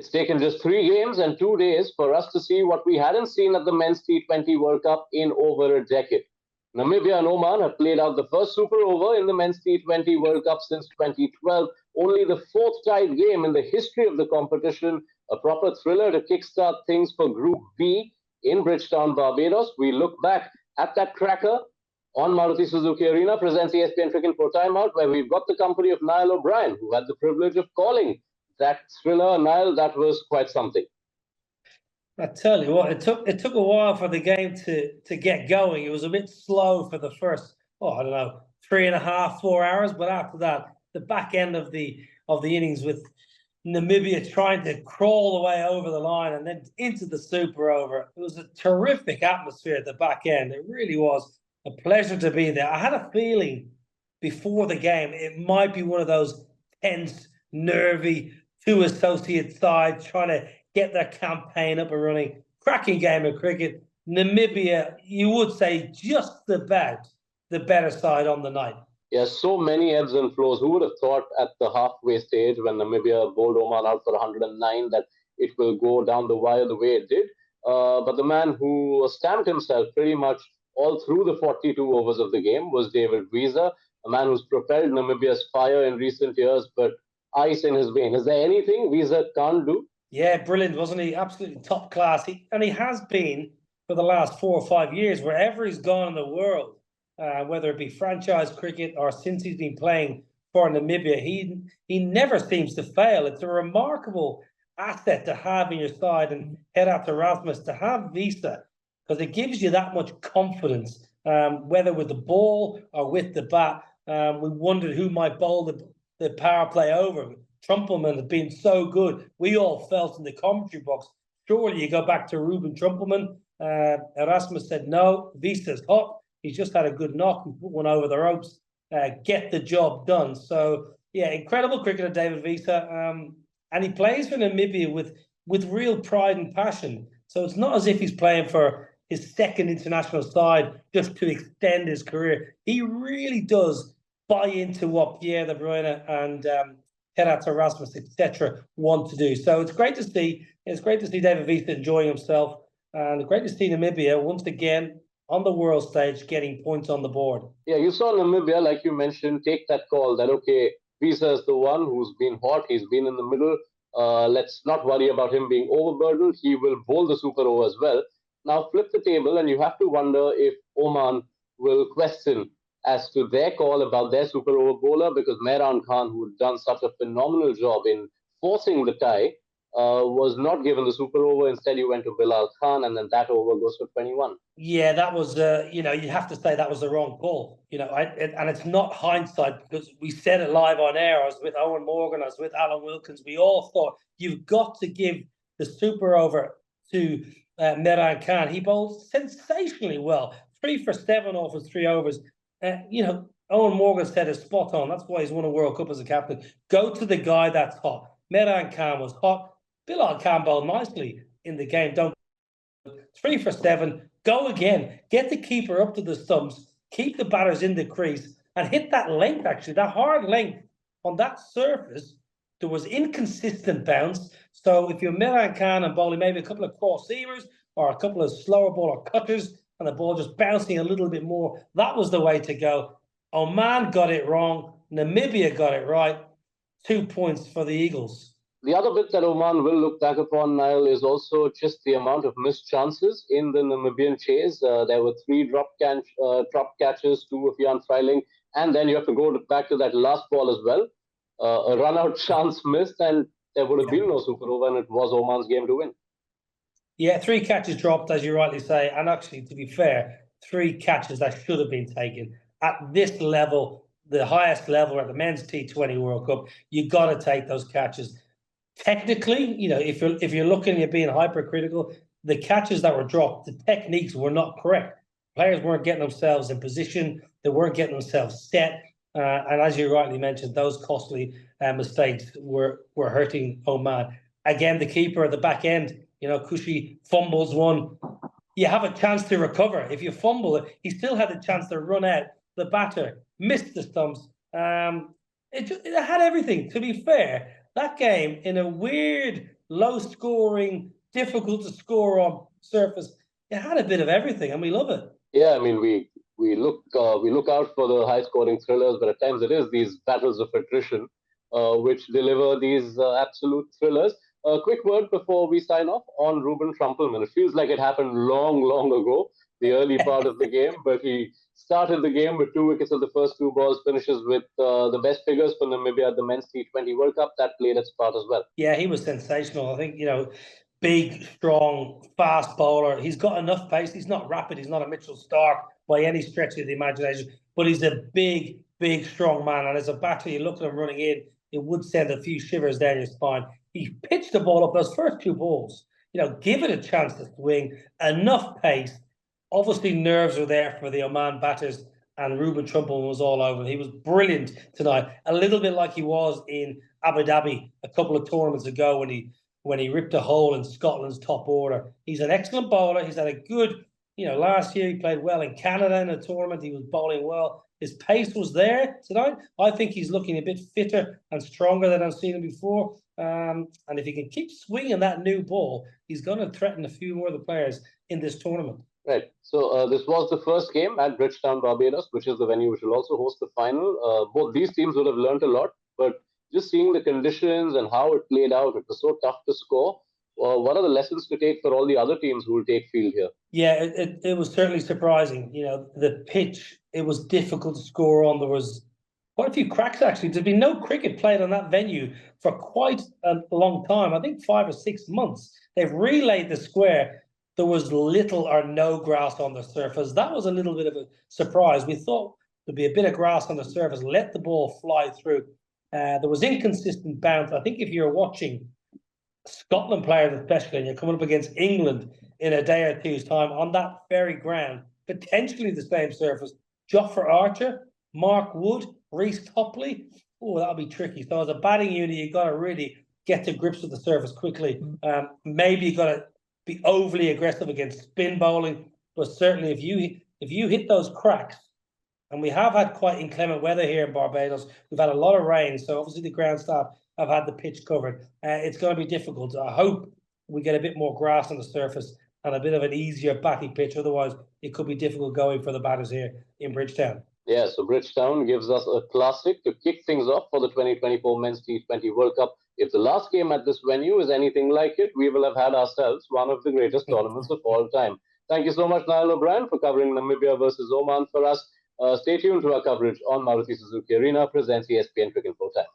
It's taken just 3 games and 2 days for us to see what we hadn't seen at the Men's T20 World Cup in over a decade. Namibia and Oman have played out the first super over in the Men's T20 World Cup since 2012, only the fourth tied game in the history of the competition, a proper thriller to kickstart things for Group B in Bridgetown, Barbados. We look back at that cracker on Maruti Suzuki Arena, presents ESPNcricinfo Timeout, where we've got the company of Niall O'Brien, who had the privilege of calling that thriller. Niall, that was quite something. I tell you what, it took a while for the game to get going. It was a bit slow for the first, 3.5, 4 hours. But after that, the back end of the innings with Namibia trying to crawl away over the line and then into the super over. It was a terrific atmosphere at the back end. It really was a pleasure to be there. I had a feeling before the game it might be one of those tense, nervy, two associate sides trying to get their campaign up and running. Cracking game of cricket. Namibia, you would say, just about the better side on the night. Yes, so many ebbs and flows. Who would have thought at the halfway stage when Namibia bowled Oman out for 109 that it will go down the wire the way it did? But the man who stamped himself pretty much all through the 42 overs of the game was David Wiese, a man who's propelled Namibia's fire in recent years, but ice in his vein. Is there anything Wiese can't do? Yeah, brilliant, wasn't he? Absolutely top class. He has been for the last 4 or 5 years, wherever he's gone in the world, whether it be franchise cricket or since he's been playing for Namibia, he never seems to fail. It's a remarkable asset to have in your side, and head out to Rasmus to have Wiese, because it gives you that much confidence, whether with the ball or with the bat. We wondered who might bowl the power play over. Trumpelmann had been so good. We all felt in the commentary box, surely you go back to Ruben Trumpelmann. Erasmus said, no, Wiese's hot. He's just had a good knock and put one over the ropes. Get the job done. So, yeah, incredible cricketer, David Wiese. And he plays for Namibia with real pride and passion. So it's not as if he's playing for his second international side just to extend his career. He really does buy into what Pierre De Bruyne and head out to Rasmus, etc., want to do. So it's great to see. It's great to see David Wiese enjoying himself, and great to see Namibia once again on the world stage getting points on the board. Yeah, you saw Namibia, like you mentioned, take that call that, okay, Wiese is the one who's been hot. He's been in the middle. Let's not worry about him being overburdened. He will bowl the super over as well. Now flip the table, and you have to wonder if Oman will question as to their call about their super over bowler, because Mehran Khan, who had done such a phenomenal job in forcing the tie, was not given the super over. Instead, he went to Bilal Khan, and then that over goes for 21. Yeah, that was, you have to say that was the wrong call. And it's not hindsight, because we said it live on air. I was with Owen Morgan, I was with Alan Wilkins. We all thought you've got to give the super over to Mehran Khan. He bowled sensationally well. 3 for 7 off his 3 overs. Owen Morgan said it's spot on. That's why he's won a World Cup as a captain. Go to the guy that's hot. Mehran Khan was hot. Bilal Khan bowled nicely in the game. 3 for 7. Go again. Get the keeper up to the stumps. Keep the batters in the crease and hit that length, actually, that hard length on that surface. There was inconsistent bounce. So if you're Mehran Khan and bowling maybe a couple of cross-seamers or a couple of slower ball or cutters, and the ball just bouncing a little bit more, that was the way to go. Oman got it wrong. Namibia got it right. 2 points for the Eagles. The other bit that Oman will look back upon, Niall, is also just the amount of missed chances in the Namibian chase. There were 3 drop catches, 2 of Jan Freiling, and then you have to go back to that last ball as well. A run-out chance missed, and there would have been no super over, and it was Oman's game to win. Yeah, 3 catches dropped, as you rightly say. And actually, to be fair, 3 catches that should have been taken. At this level, the highest level at the Men's T20 World Cup, you got to take those catches. Technically, if you're looking at being hypercritical, the catches that were dropped, the techniques were not correct. Players weren't getting themselves in position. They weren't getting themselves set. And as you rightly mentioned, those costly mistakes were hurting Oman. Again, the keeper at the back end, Kushi fumbles one. You have a chance to recover. If you fumble it, he still had a chance to run out. The batter missed the stumps. It had everything. To be fair, that game, in a weird low scoring, difficult to score on surface. It had a bit of everything, and we love it. Yeah, I mean, we look out for the high scoring thrillers, but at times it is these battles of attrition which deliver these absolute thrillers. A quick word before we sign off on Ruben Trumpelmann. It feels like it happened long, long ago, the early part of the game, but he started the game with 2 wickets of the first 2 balls, finishes with the best figures for Namibia at the Men's T20 World Cup. That played its part as well. Yeah, he was sensational. I think, big, strong, fast bowler. He's got enough pace. He's not rapid. He's not a Mitchell Starc by any stretch of the imagination, but he's a big, big, strong man. And as a batter, you look at him running in, it would send a few shivers down your spine. He pitched the ball up those first 2 balls. Give it a chance to swing, enough pace. Obviously, nerves are there for the Oman batters, and Ruben Trumpelmann was all over. He was brilliant tonight, a little bit like he was in Abu Dhabi a couple of tournaments ago when he ripped a hole in Scotland's top order. He's an excellent bowler. He's had a good, last year he played well in Canada in a tournament. He was bowling well. His pace was there tonight. I think he's looking a bit fitter and stronger than I've seen him before. And if he can keep swinging that new ball, he's going to threaten a few more of the players in this tournament. Right. So this was the first game at Bridgetown, Barbados, which is the venue which will also host the final. Both these teams would have learned a lot, but just seeing the conditions and how it played out, it was so tough to score. What are the lessons to take for all the other teams who will take field here? Yeah, it was certainly surprising. The pitch, it was difficult to score on. There was quite a few cracks, actually. There's been no cricket played on that venue for quite a long time. I think 5 or 6 months. They've relayed the square. There was little or no grass on the surface. That was a little bit of a surprise. We thought there'd be a bit of grass on the surface, let the ball fly through. There was inconsistent bounce. I think if you're watching Scotland players especially, and you're coming up against England in a day or two's time on that very ground, potentially the same surface, Jofra Archer, Mark Wood, Reece Topley, that'll be tricky. So as a batting unit, you've got to really get to grips with the surface quickly. Maybe you've got to be overly aggressive against spin bowling, but certainly if you hit those cracks, and we have had quite inclement weather here in Barbados, we've had a lot of rain, so obviously the ground staff have had the pitch covered. It's going to be difficult. I hope we get a bit more grass on the surface and a bit of an easier batting pitch. Otherwise, it could be difficult going for the batters here in Bridgetown. Yeah, so Bridgetown gives us a classic to kick things off for the 2024 Men's T20 World Cup. If the last game at this venue is anything like it, we will have had ourselves one of the greatest tournaments of all time. Thank you so much, Niall O'Brien, for covering Namibia versus Oman for us. Stay tuned to our coverage on Maruti Suzuki Arena, presents ESPNcricinfo Time.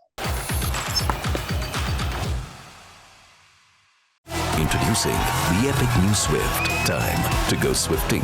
Introducing the epic new Swift. Time to go swifting.